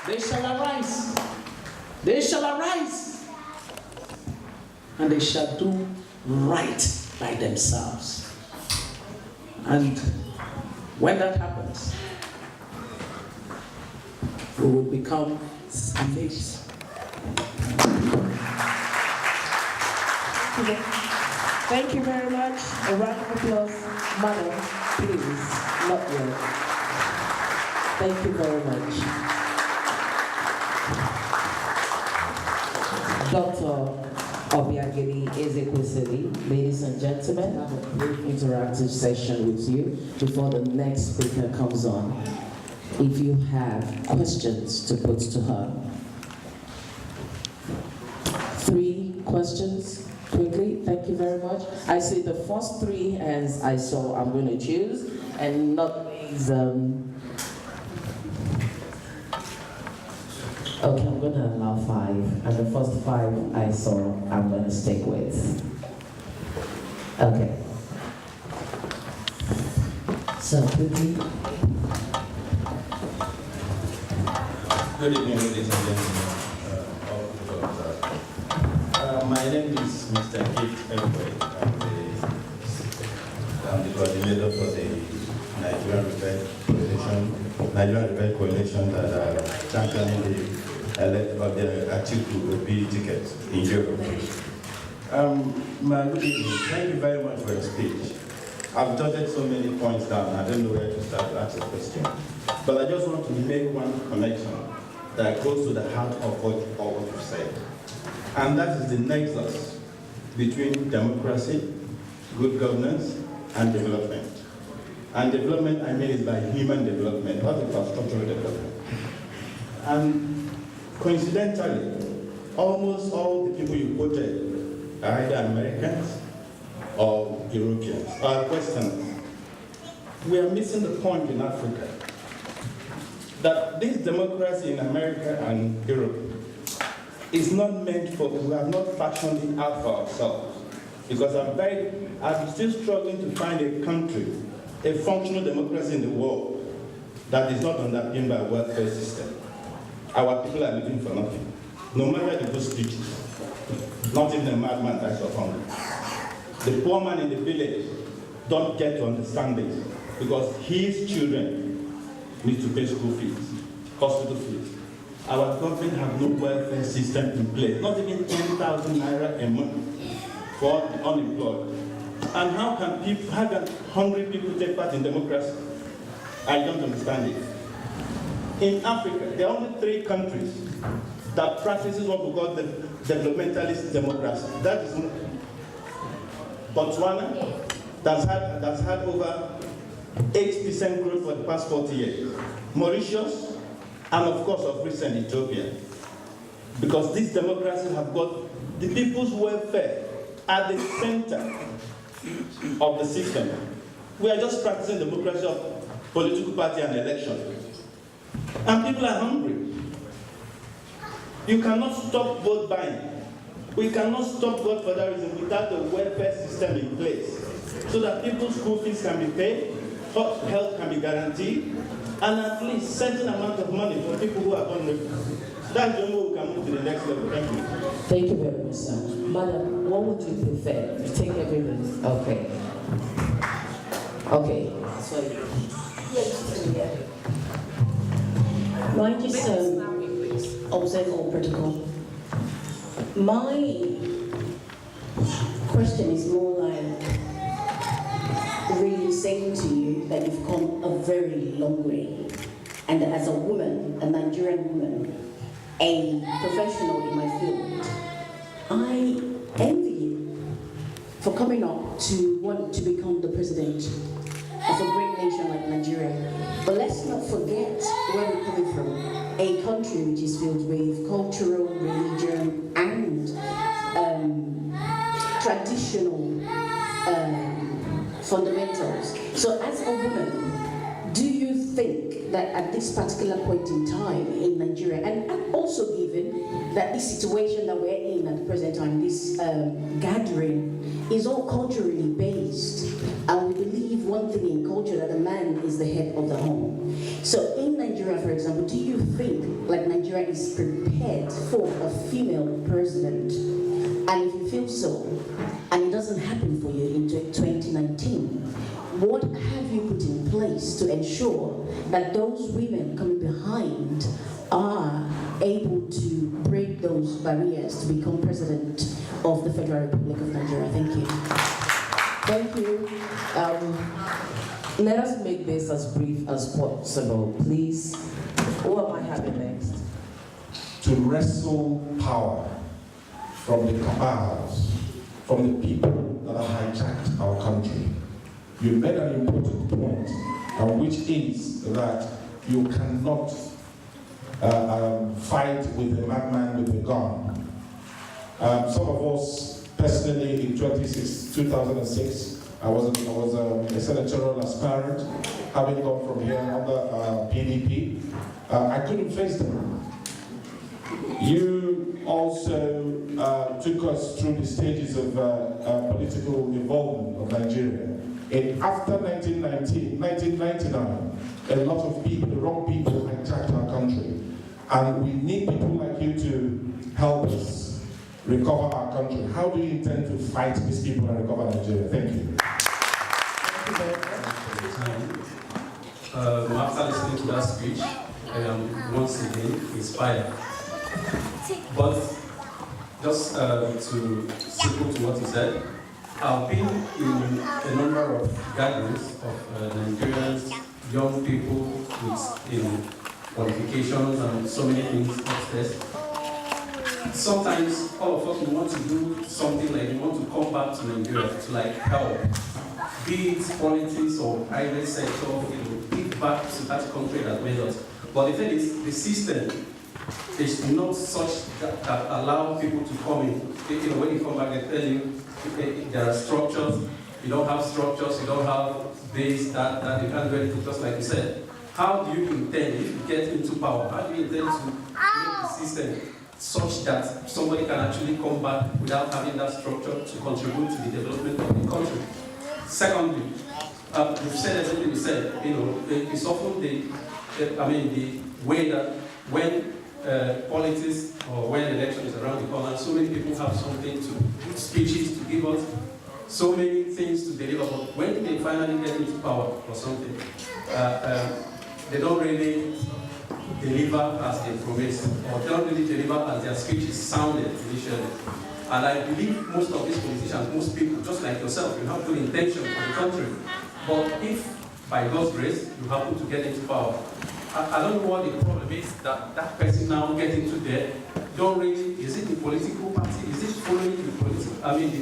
they shall arise. They shall arise. And they shall do right by themselves. And when that happens, we will become slaves. Thank you very much. A round of applause. Madam, please, not yet. Thank you very much. Dr. Obiageli Ezekwesili, ladies and gentlemen, I have a brief interactive session with you before the next speaker comes on. If you have questions to put to her. 3 questions, quickly, thank you very much. I see the first 3 as I saw I'm going to choose, and not these, okay, I'm going to allow 5, and the first 5 I saw I'm going to stick with. Okay. So, quickly. Good evening, ladies and gentlemen. My name is Mr. Gift Elway. I'm the coordinator for the Nigerian Rebel Coalition that are championing the Atiku Obi ticket in Europe. My good evening. Thank you very much for your speech. I've jotted so many points down. I don't know where to start to ask a question. But I just want to make one connection that goes to the heart of what you said. And that is the nexus between democracy, good governance, and development. And development, I mean, is by human development, not infrastructural development. And coincidentally, almost all the people you quoted are either Americans or Europeans, or Westerners. We are missing the point in Africa that this democracy in America and Europe is not meant for, we have not fashioned it out for ourselves. Because I'm still struggling to find a country, a functional democracy in the world that is not underpinned by a welfare system. Our people are living for nothing. No matter the good speeches, not even a madman dies of hunger. The poor man in the village don't get to understand this because his children need to pay school fees, hospital fees. Our government have no welfare system in place, not even 10,000 naira a month for the unemployed. And how can hungry people take part in democracy? I don't understand it. In Africa, there are only 3 countries that practices what we call the developmentalist democracy. That is Botswana, that's had over 8% growth for the past 40 years. Mauritius, and of course, of recent, Ethiopia. Because these democracies have got the people's welfare at the center of the system. We are just practicing democracy of political party and election. And people are hungry. You cannot stop vote buying. We cannot stop vote for that reason without the welfare system in place. So that people's school fees can be paid, health can be guaranteed, and at least certain amount of money for people who are vulnerable. That's the only way we can move to the next level. Thank you. Thank you very much, sir. Madam, what would you prefer? You take everything. Okay. Okay. Sorry. Mine just observe all protocol. My question is more like really saying to you that you've come a very long way, and as a woman, a Nigerian woman, a professional in my field, I envy you for coming up to want to become the president of a great nation like Nigeria. But let's not forget where we're coming from. A country which is filled with cultural, religion, and traditional fundamentals. So as a woman, do you think that at this particular point in time in Nigeria, and also given that this situation that we're in at the present time, this gathering, is all culturally based, and we believe one thing in culture, that a man is the head of the home. So in Nigeria, for example, do you think, like Nigeria Nigeria is prepared for a female president? And if you feel so, and it doesn't happen for you in 2019, what have you put in place to ensure that those women coming behind are able to break those barriers to become president of the Federal Republic of Nigeria? Thank you. Thank you. Let us make this as brief as possible, please. Who am I having next? To wrestle power from the cabals, from the people that have hijacked our country. You made an important point, which is that you cannot fight with a madman with a gun. Some of us, personally, in 2006, I was a senatorial aspirant, having gone from here under PDP. I couldn't face them. You also took us through the stages of political involvement of Nigeria. And after 1999, a lot of people, the wrong people, hijacked our country. And we need people like you to help us recover our country. How do you intend to fight these people and recover Nigeria? Thank you. After listening to that speech, I am once again inspired. But just to sequel to what he said, I've been in a number of gatherings of Nigerians, young people with qualifications and so many things upstairs. Sometimes all of us we want to do something like we want to come back to Nigeria to like help, be it politics or private sector, give back to that country that made us. But the thing is, the system is not such that allow people to come in. When you come back, they tell you there are structures. You don't have structures. You don't have base that you can't do anything. Just like you said, how do you intend if you get into power? How do you intend to make the system such that somebody can actually come back without having that structure to contribute to the development of the country? Secondly, you've said everything you said. It's often the way that when politics or when election is around the corner, so many people have something to good speeches to give us, so many things to deliver. But when they finally get into power or something, they don't really deliver as they promised, or they don't really deliver as their speeches sounded initially. And I believe most of these politicians, most people, just like yourself, you have good intention for the country. But if, by God's grace, you happen to get into power, I don't know what the problem is that person now get into there. Don't really, is it the political party? Is it following the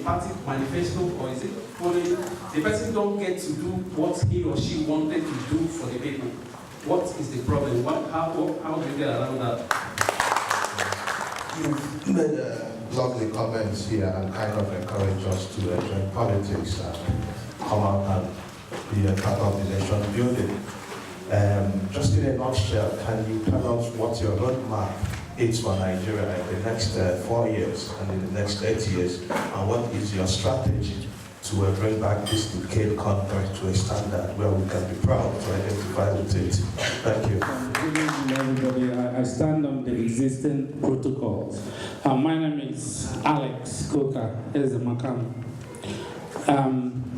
party manifesto, or is it following, the person don't get to do what he or she wanted to do for the people? What is the problem? How do you get around that? You've made lovely comments here and kind of encourage us to join politics and come out and be a part of the nation building. Just in a nutshell, can you tell us what your roadmap is for Nigeria in the next 4 years and in the next 8 years, and what is your strategy to bring back this decayed country to a standard where we can be proud to identify with it? Thank you. Good evening, everybody. I stand on the existing protocols. My name is Alex Koka Ezemakam.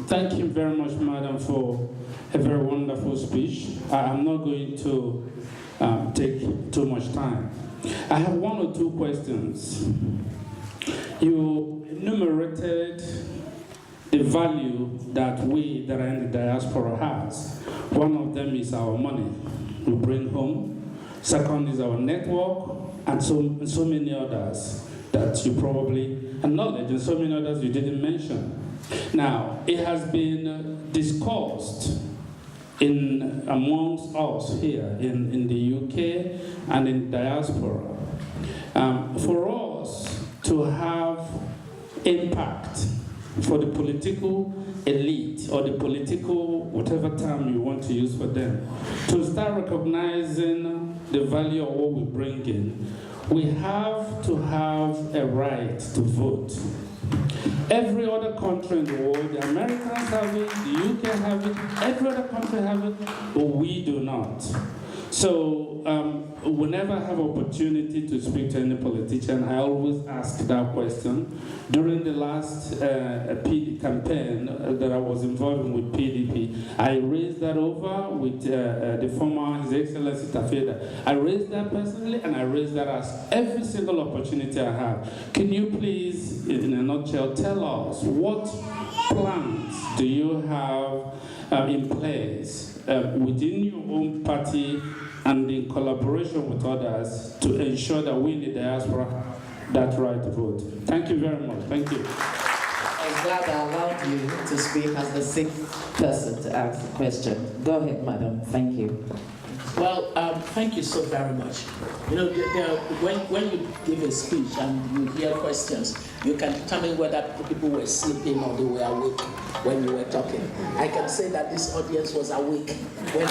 Thank you very much, madam, for a very wonderful speech. I'm not going to take too much time. I have one or two questions. You enumerated the value that we that are in the diaspora has. One of them is our money we bring home. Second is our network, and so many others that you probably acknowledge, and so many others you didn't mention. Now, it has been discussed amongst us here in the UK and in diaspora. For us to have impact, for the political elite or the political, whatever term you want to use for them, to start recognizing the value of what we bring in, we have to have a right to vote. Every other country in the world, the Americans have it, the UK have it, every other country have it, but we do not. So whenever I have opportunity to speak to any politician, I always ask that question. During the last PD campaign that I was involved in with PDP, I raised that over with the former His Excellency Tafeda. I raised that personally, and I raised that as every single opportunity I have. Can you please, in a nutshell, tell us what plans do you have in place within your own party and in collaboration with others to ensure that we in the diaspora have that right to vote? Thank you very much. Thank you. I'm glad I allowed you to speak as the sixth person to ask the question. Go ahead, madam. Thank you. Well, thank you so very much. You know, when you give a speech and you hear questions, you can determine whether people were sleeping or they were awake when you were talking. I can say that this audience was awake when.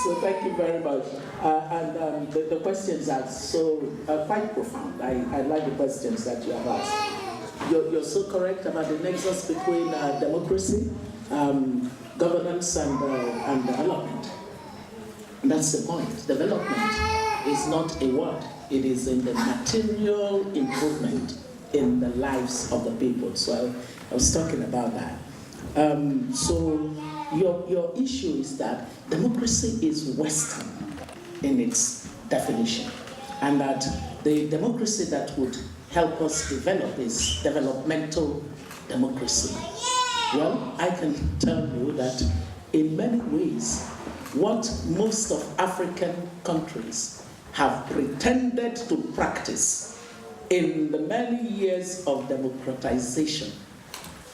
So thank you very much. And the questions are so quite profound. I like the questions that you have asked. You're so correct about the nexus between democracy, governance, and development. And that's the point. Development is not a word. It is in the material improvement in the lives of the people. So I was talking about that. So your issue is that democracy is Western in its definition, and that the democracy that would help us develop is developmental democracy. Well, I can tell you that in many ways, what most of African countries have pretended to practice in the many years of democratization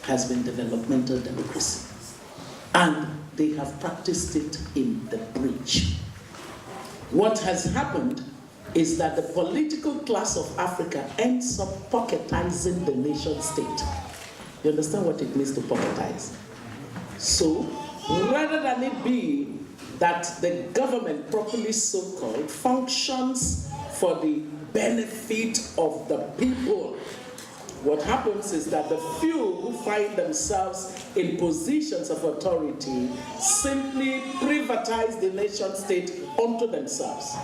has been developmental democracy. And they have practiced it in the breach. What has happened is that the political class of Africa ends up pocketizing the nation state. You understand what it means to pocketize? So, rather than it be that the government, properly so-called, functions for the benefit of the people, what happens is that the few who find themselves in positions of authority simply privatize the nation state unto themselves.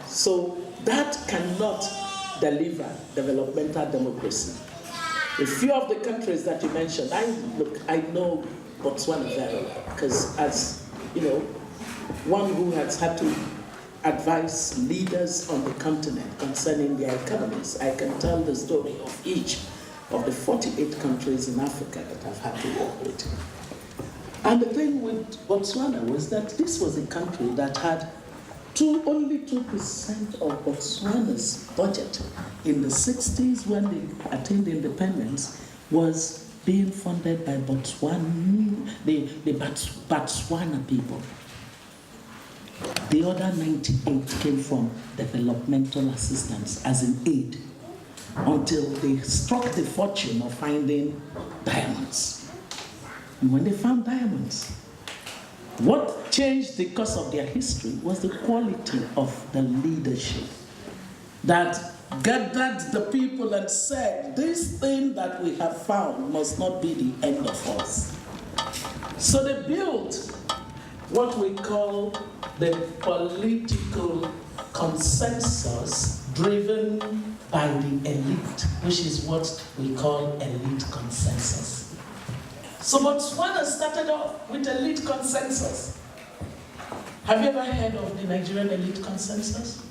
So that cannot deliver developmental democracy. A few of the countries that you mentioned, I know Botswana very well, because as you know, one who has had to advise leaders on the continent concerning their economies, I can tell the story of each of the 48 countries in Africa that I've had to work with. And the thing with Botswana was that this was a country that had only 2% of Botswana's budget in the 60s when they attained independence was being funded by the Botswana people. The other 98 came from developmental assistance, as in aid, until they struck the fortune of finding diamonds. And when they found diamonds, what changed the course of their history was the quality of the leadership that gathered the people and said, this thing that we have found must not be the end of us. So they built what we call the political consensus driven by the elite, which is what we call elite consensus. So Botswana started off with elite consensus. Have you ever heard of the Nigerian elite consensus?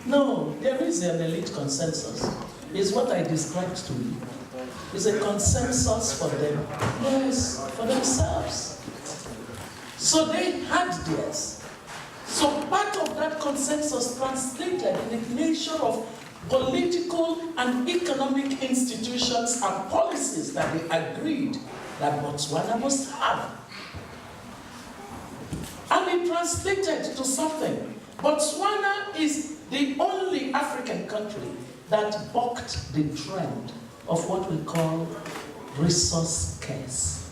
No, there is an elite consensus. It's what I described to you. It's a consensus for them. Yes, for themselves. So they had theirs. So part of that consensus translated in the nature of political and economic institutions and policies that they agreed that Botswana must have. And it translated to something. Botswana is the only African country that bucked the trend of what we call resource scarce.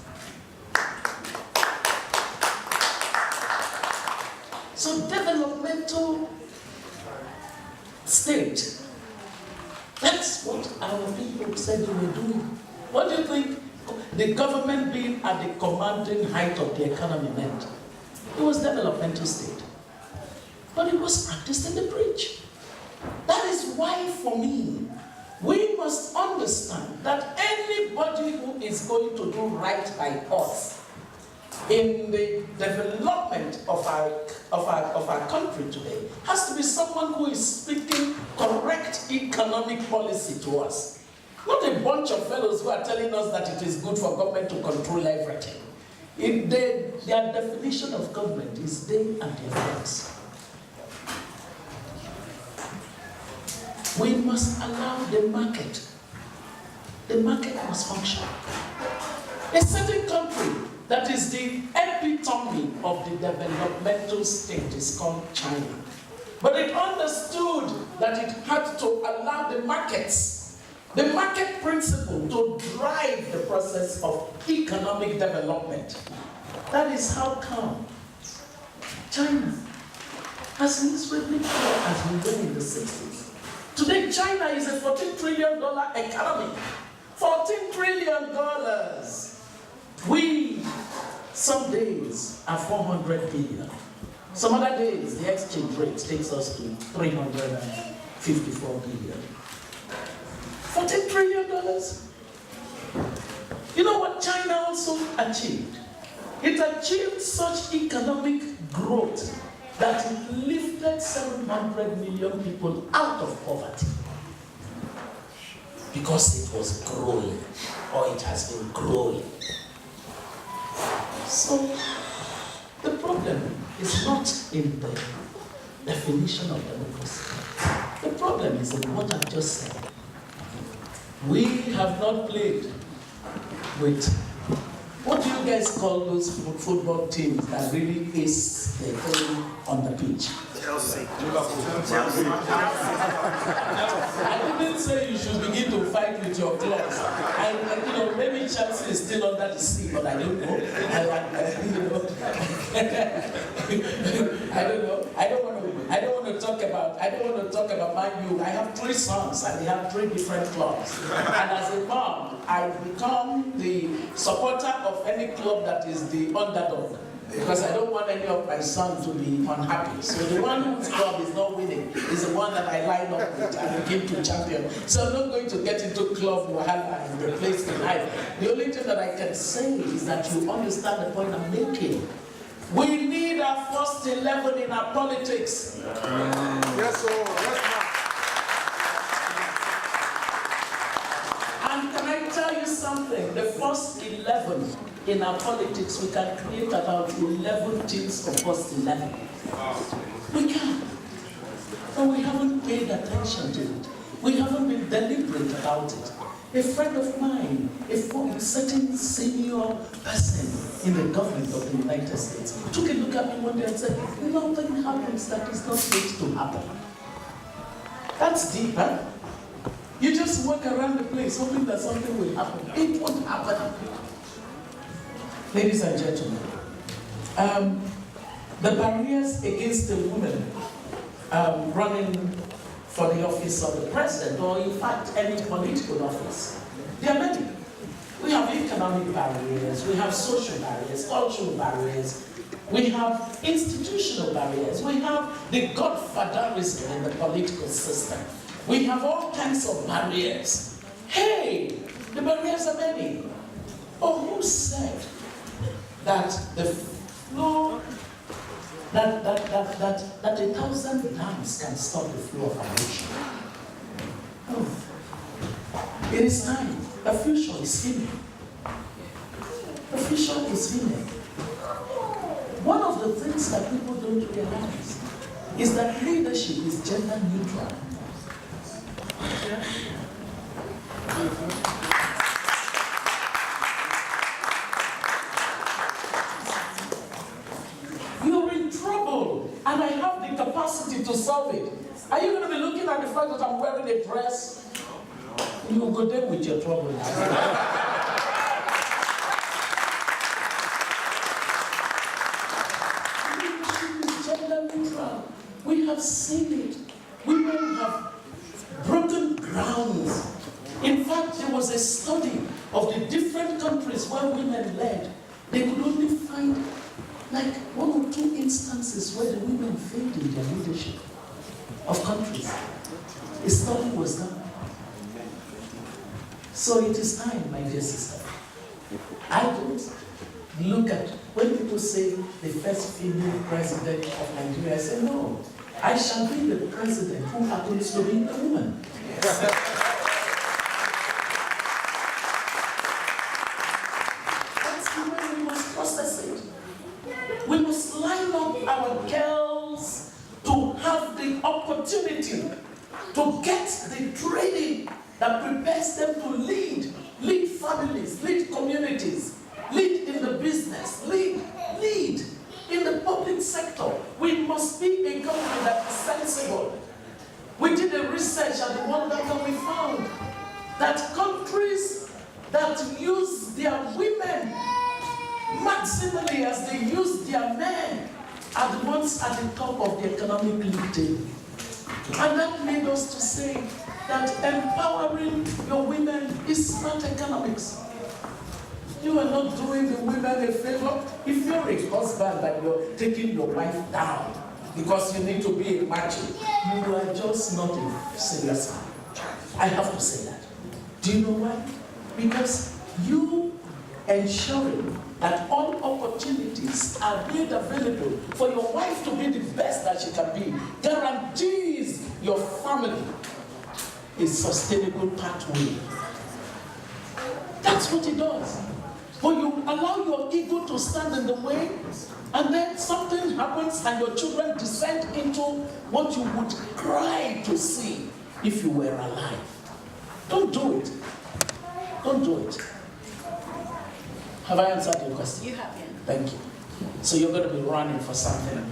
So developmental state, that's what our people said they were doing. What do you think? the government being at the commanding height of the economy meant. It was developmental state. But it was practiced in the breach. That is why, for me, we must understand that anybody who is going to do right by us in the development of our country today has to be someone who is speaking correct economic policy to us. Not a bunch of fellows who are telling us that it is good for government to control everything. Their definition of government is they and their friends. We must allow the market. The market must function. A certain country that is the epitome of the developmental state is called China. But it understood that it had to allow the markets, the market principle, to drive the process of economic development. That is how come China, as miserably poor as we were in the 60s, today China is a $14 trillion economy. $14 trillion. We, some days, are 400 billion. Some other days, the exchange rate takes us to 354 billion. $14 trillion. You know what China also achieved? It achieved such economic growth that it lifted 700 million people out of poverty. Because it was growing, or it has been growing. So, the problem is not in the definition of democracy. The problem is in what I've just said. We have not played with, what do you guys call those football teams that really ace the thing on the pitch? Chelsea. I didn't say you should begin to fight with your clubs. Maybe Chelsea is still under the sea, but I don't know. I don't know. I don't want to talk about Man U. I have 3 sons and they have 3 different clubs. And as a mom, I become the supporter of any club that is the underdog. Because I don't want any of my sons to be unhappy. So the one whose club is not winning is the one that I line up with and begin to champion. So I'm not going to get into club Wahala and replace the life. The only thing that I can say is that you understand the point I'm making. We need our first 11 in our politics. Yes, sir. Yes, ma'am. And can I tell you something? The first 11 in our politics, we can create about 11 teams of first 11. We can. But we haven't paid attention to it. We haven't been deliberate about it. A friend of mine, a certain senior person in the government of the United States, took a look at me one day and said, nothing happens that is not meant to happen. That's deep, huh? You just walk around the place hoping that something will happen. It won't happen. Ladies and gentlemen, the barriers against a woman running for the office of the president, or in fact any political office, there are many. We have economic barriers, we have social barriers, cultural barriers, we have institutional barriers, we have the godfatherism in the political system. We have all kinds of barriers. Hey, the barriers are many. Oh, who said that the flow, that 1,000 dams can stop the flow of an ocean? Oh. It is time. The future is filming. The future is filming. One of the things that people don't realize is that leadership is gender neutral. You're in trouble, and I have the capacity to solve it. Are you going to be looking at the fact that I'm wearing a dress? You will go there with your trouble. Leadership is gender neutral. We have seen it. Women have broken grounds. In fact, there was a study of the different countries where women led, they could only find like 1 or 2 instances where the women failed in their leadership of countries. A study was done. So it is time, my dear sister. I don't look at, when people say the first female president of Nigeria, I say no. I shall be the president who happens to be a woman. That's the way we must process it. We must line up our girls to have the opportunity to get the training that prepares them to lead families, lead communities, lead in the business, lead in the public sector. We must be a government that is sensible. We did a research at the World Bank and we found that countries that use their women maximally as they use their men are the ones at the top of the economic league table. And that made us to say that empowering your women is not economics. You are not doing the women a favor. If you're a husband and you're taking your wife down because you need to be a macho, you are just not a serious man. I have to say that. Do you know why? Because you ensuring that all opportunities are made available for your wife to be the best that she can be guarantees your family a sustainable pathway. That's what it does. But you allow your ego to stand in the way, and then something happens and your children descend into what you would cry to see if you were alive. Don't do it. Don't do it. Have I answered your question? You have, yeah. Thank you. So you're going to be running for something.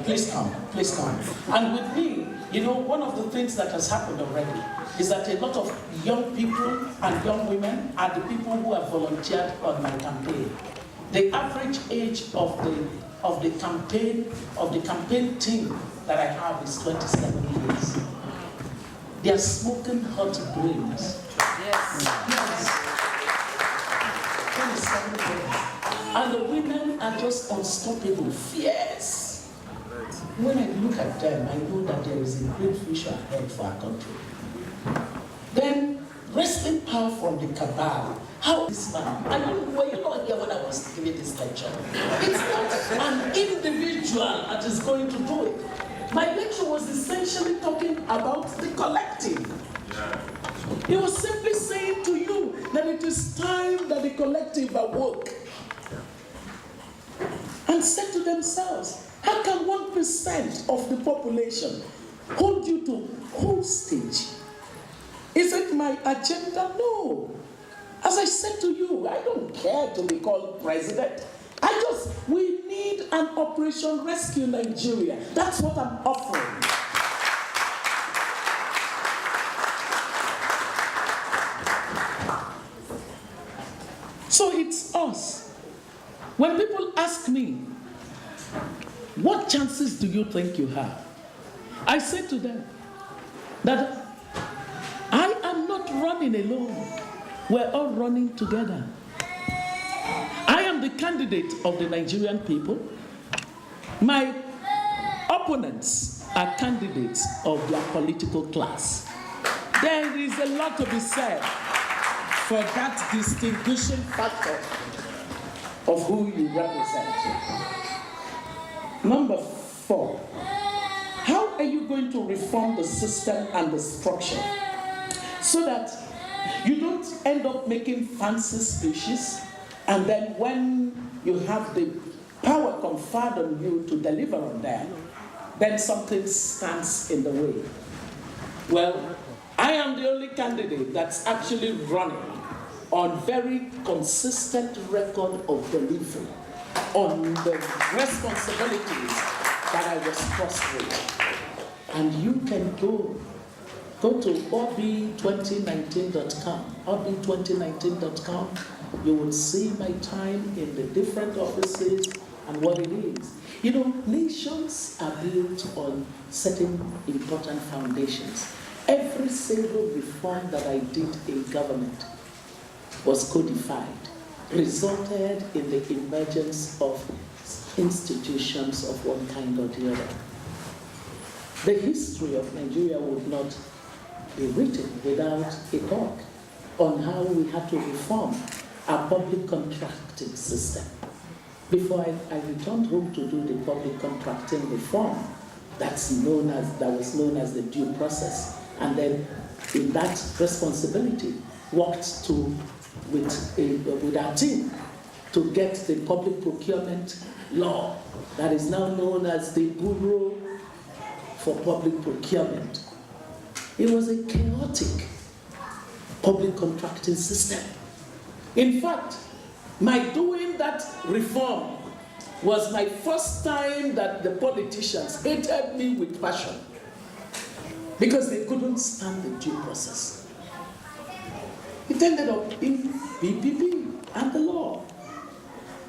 Please come. Please come. And with me, you know, one of the things that has happened already is that a lot of young people and young women are the people who have volunteered on my campaign. The average age of the campaign team that I have is 27 years. They are smoking hot brains. Yes. Yes. 27 years. And the women are just unstoppable, fierce. When I look at them, I know that there is a great future ahead for our country. Then, wresting power from the cabal. How this man? Were you not here when I was giving this lecture? It's not an individual that is going to do it. My lecture was essentially talking about the collective. He was simply saying to you that it is time that the collective awoke and said to themselves, how can 1% of the population hold you to hostage? Is it my agenda? No. As I said to you, I don't care to be called president. We need an Operation Rescue Nigeria. That's what I'm offering. So it's us. When people ask me, what chances do you think you have? I say to them that I am not running alone. We're all running together. I am the candidate of the Nigerian people. My opponents are candidates of their political class. There is a lot to be said for that distinguishing factor of who you represent. Number 4, how are you going to reform the system and the structure so that you don't end up making fancy speeches and then when you have the power conferred on you to deliver on them, then something stands in the way? Well, I am the only candidate that's actually running on very consistent record of delivery on the responsibilities that I was trusted with. And you can go to ob2019.com. ob2019.com. You will see my time in the different offices and what it is. You know, nations are built on certain important foundations. Every single reform that I did in government was codified, resulted in the emergence of institutions of one kind or the other. The history of Nigeria would not be written without a talk on how we had to reform our public contracting system. Before I returned home to do the public contracting reform, that was known as the due process, and then in that responsibility worked with our team to get the public procurement law that is now known as the Bureau for Public Procurement. It was a chaotic public contracting system. In fact, my doing that reform was my first time that the politicians hated me with passion because they couldn't stand the due process. It ended up in PPP and the law.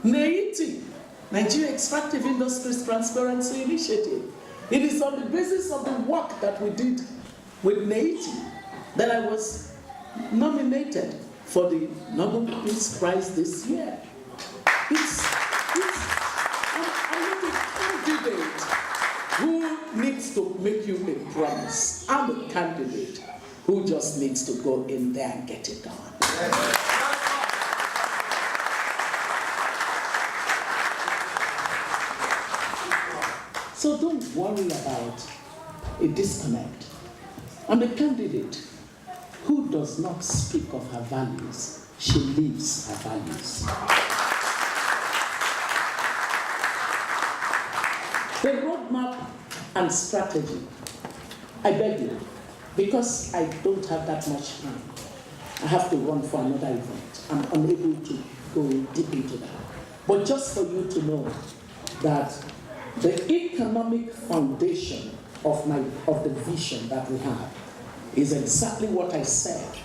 NEITI, Nigeria Extractive Industries Transparency Initiative. It is on the basis of the work that we did with NEITI that I was nominated for the Nobel Peace Prize this year. I'm not a candidate who needs to make you a promise. I'm a candidate who just needs to go in there and get it done. So don't worry about a disconnect. I'm a candidate who does not speak of her values. She lives her values. The roadmap and strategy, I beg you, because I don't have that much time. I have to run for another event. I'm unable to go deep into that. But just for you to know that the economic foundation of the vision that we have is exactly what I said